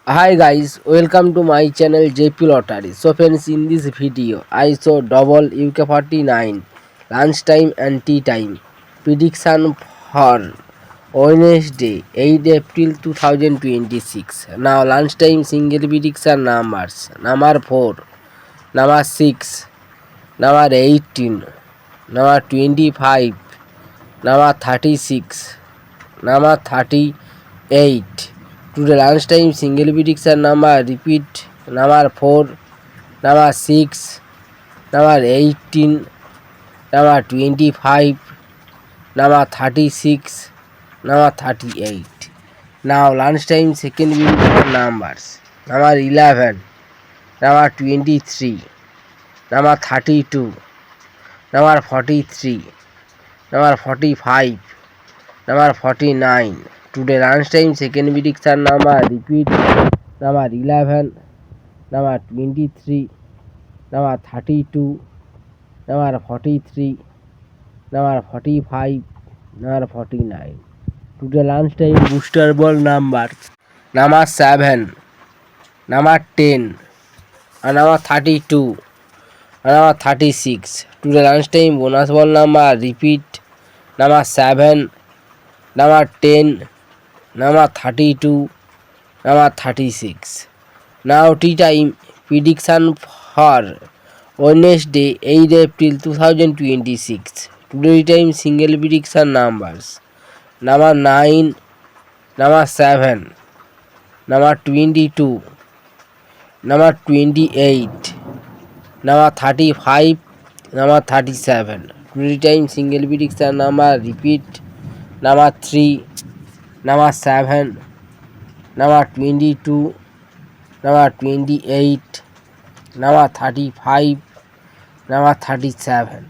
Hi guys, welcome to my channel JP Lottery. So friends, in this video I show double UK49 lunchtime and tea time prediction for Wednesday 8 April 2026. Now lunchtime single prediction numbers: number 4, number 6, number 18, number 25, number 36, number 38. Today lunchtime single prediction number repeat: number 4, number 6, number 18, number 25, number 36, number 38. Now lunchtime second prediction numbers: number 11, number 23, number 32, number 43, number 45, number 49. Today lunchtime second prediction number repeat: number 11, number 23, number 32, number 43, number 45, number 49. Today lunchtime booster ball numbers: number 7, number 10, and number 32, and number 36. Today lunchtime bonus ball number repeat: number 7, number 10, number 32, number 36. Now tea time prediction for Wednesday 8 April 2026. Today time single prediction numbers: number 9, number 7, number 22, number 28, number 35, number 37. Today time single prediction number repeat: number 3, number 7, number 22, number 28, number 35, number 37.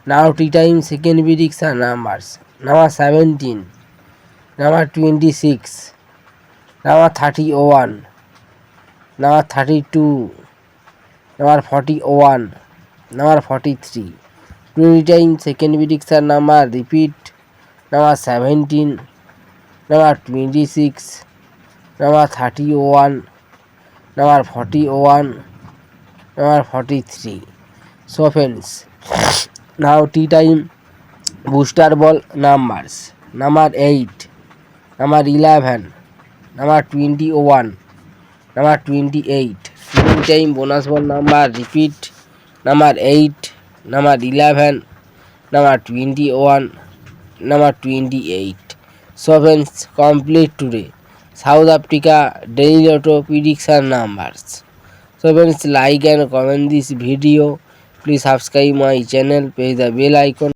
Now tea time second prediction numbers: number 17, number 26, number 31, number 32, number 41, number 43. Today time second prediction number repeat: number 17, number 26, number 31, number 41, number 43. So friends, now tea time booster ball numbers: number 8, number 11, number 21, number 28. Tea time bonus ball number repeat: number 8, number 11, number 21, number 28. So friends, complete today South Africa daily lotto prediction numbers. So friends, like and comment this video. Please subscribe my channel, press the bell icon.